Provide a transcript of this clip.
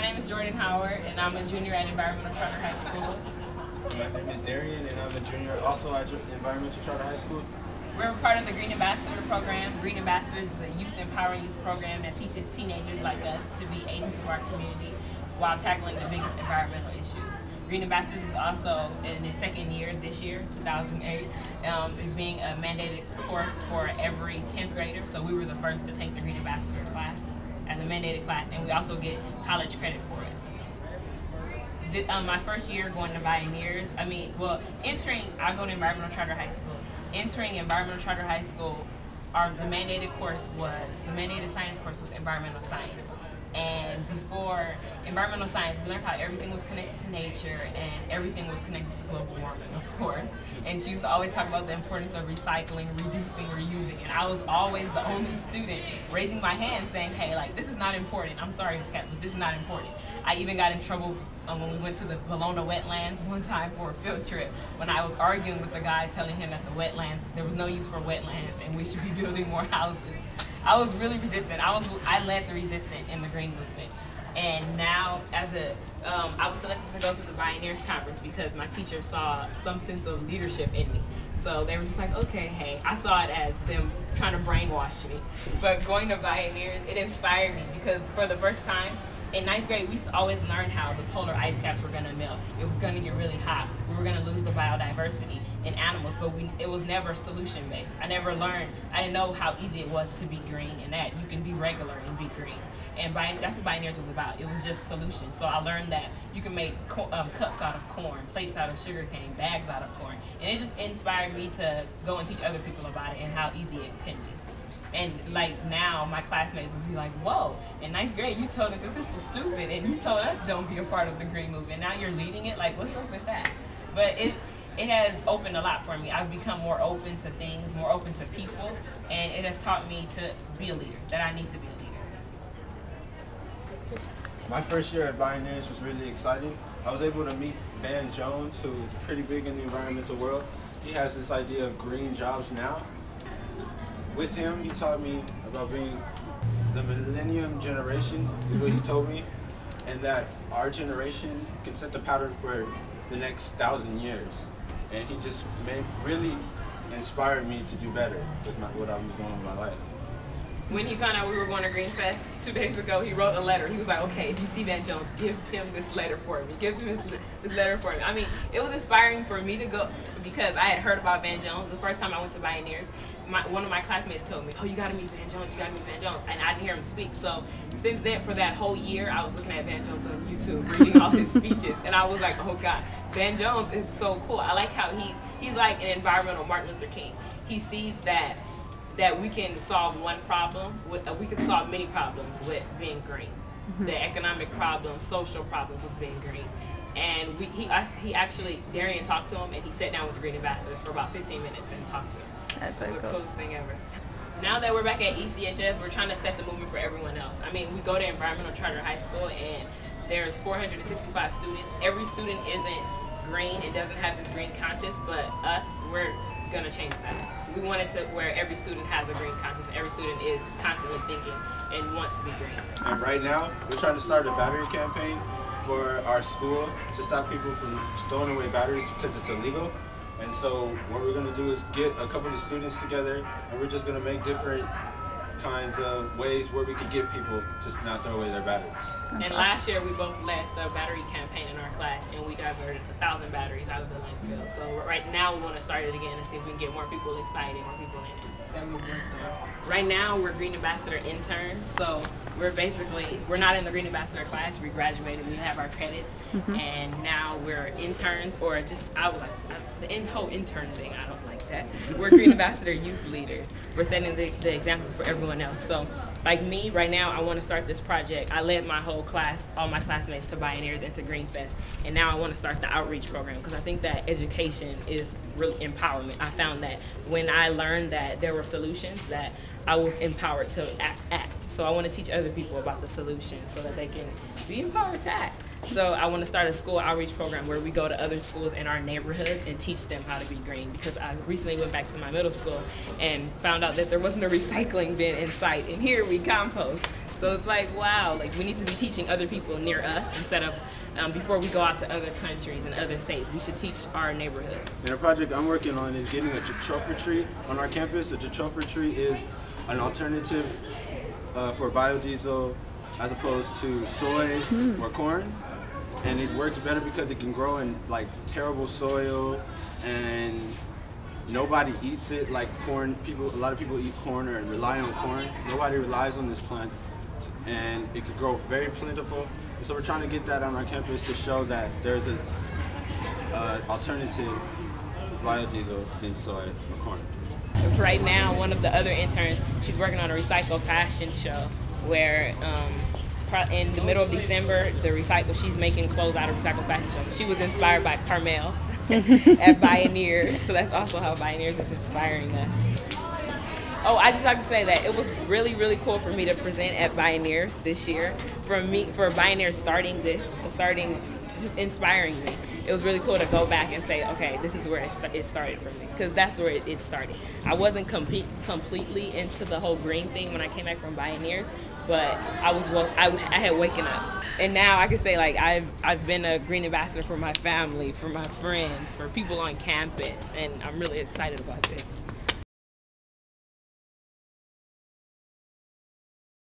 name is Jordan Howard, and I'm a junior at Environmental Charter High School. My name is Darion, and I'm a junior also at Environmental Charter High School. We're part of the Green Ambassador program. Green Ambassadors is a youth empowering youth program that teaches teenagers like us to be agents of our community while tackling the biggest environmental issues. Green Ambassadors is also in its second year this year, 2008, being a mandated course for every 10th grader. So we were the first to take the Green Ambassador class as a mandated class, and we also get college credit for it. My first year going to Bioneers, entering, I go to Environmental Charter High School. Entering Environmental Charter High School, the mandated science course was environmental science. And before environmental science, we learned how everything was connected to nature and everything was connected to global warming, of course. And she used to always talk about the importance of recycling, reducing, reusing. And I was always the only student raising my hand saying, hey, like, this is not important. I'm sorry, Ms. Katz, but this is not important. I even got in trouble when we went to the Bologna wetlands one time for a field trip when I was arguing with the guy telling him that the wetlands, there was no use for wetlands and we should be building more houses. I was really resistant. I led the resistance in the green movement. And now, I was selected to go to the Bioneers Conference because my teacher saw some sense of leadership in me. So they were just like, okay, hey, I saw it as them trying to brainwash me. But going to Bioneers, it inspired me because for the first time, in 9th grade, we used to always learn how the polar ice caps were going to melt. It was going to get really hot. We were going to lose the biodiversity in animals, but it was never solution-based. I didn't know how easy it was to be green and that you can be regular and be green. And that's what Bioneers was about. It was just solutions. So I learned that you can make cups out of corn, plates out of sugarcane, bags out of corn. And it just inspired me to go and teach other people about it and how easy it can be. And like now, my classmates would be like, whoa, in 9th grade, you told us that this was stupid and you told us don't be a part of the green movement. Now you're leading it, like what's up with that? But it has opened a lot for me. I've become more open to things, more open to people, and it has taught me to be a leader, that I need to be a leader. My first year at Bioneers was really exciting. I was able to meet Van Jones, who's pretty big in the environmental world. He has this idea of green jobs now. With him, he taught me about being the millennium generation, is what he told me, and that our generation can set the pattern for the next 1,000 years. And he just really inspired me to do better with what I was doing in my life. When he found out we were going to Green Fest 2 days ago, he wrote a letter. He was like, okay, if you see Van Jones, give him this letter for me. Give him this letter for me. I mean, it was inspiring for me to go because I had heard about Van Jones. The first time I went to Bioneers, one of my classmates told me, oh, you got to meet Van Jones, you got to meet Van Jones. And I didn't hear him speak. So since then, for that whole year, I was looking at Van Jones on YouTube, reading all his speeches. And I was like, oh, God, Van Jones is so cool. I like how he's like an environmental Martin Luther King. He sees that we can solve one problem, we can solve many problems with being green. Mm-hmm. The economic problems, social problems with being green. And he actually, Darion talked to him and he sat down with the Green Ambassadors for about 15 minutes and talked to us. That's so cool. The coolest thing ever. Now that we're back at ECHS, we're trying to set the movement for everyone else. I mean, we go to Environmental Charter High School and there's 465 students. Every student isn't green and doesn't have this green conscience, but us, we're gonna change that. We want it to where every student has a green conscience, every student is constantly thinking and wants to be green. And right now, we're trying to start a battery campaign for our school to stop people from throwing away batteries because it's illegal. And so what we're gonna do is get a couple of students together and we're just gonna make different kinds of ways where we could get people just not throw away their batteries. And last year we both led the battery campaign in our class and we diverted 1,000 batteries out of the landfill. So right now we want to start it again and see if we can get more people excited, more people in it. Right now we're Green Ambassador interns, so we're not in the Green Ambassador class. We graduated, we have our credits, and now we're interns, or just the whole intern thing. I don't like that. We're Green Ambassador youth leaders. We're setting the example for everyone else. So, like me, right now, I want to start this project. I led my whole class, all my classmates, to Bioneers and to Green Fest, and now I want to start the outreach program because I think that education is really empowerment. I found that when I learned that there were solutions, that I was empowered to act. So I want to teach other people about the solutions so that they can be empowered to act. So I want to start a school outreach program where we go to other schools in our neighborhoods and teach them how to be green, because I recently went back to my middle school and found out that there wasn't a recycling bin in sight, and here we compost. So it's like, wow, like we need to be teaching other people near us instead of before we go out to other countries and other states. We should teach our neighborhood. And a project I'm working on is getting a jatropha tree on our campus. A jatropha tree is an alternative for biodiesel as opposed to soy or corn. And it works better because it can grow in like terrible soil and nobody eats it like corn. A lot of people eat corn or rely on corn. Nobody relies on this plant, and it could grow very plentiful. And so we're trying to get that on our campus to show that there's a alternative biodiesel than soy or corn. Right now, one of the other interns, she's working on a recycled fashion show where in the middle of December, she's making clothes out of recycled fashion show. She was inspired by Carmel at Bioneers, so that's also how Bioneers is inspiring us. Oh, I just like to say that it was really, really cool for me to present at Bioneers this year. For Bioneers just inspiring me. It was really cool to go back and say, okay, this is where it started for me, because that's where it started. I wasn't completely into the whole green thing when I came back from Bioneers, but I had waken up. And now I can say, like, I've been a green ambassador for my family, for my friends, for people on campus, and I'm really excited about this.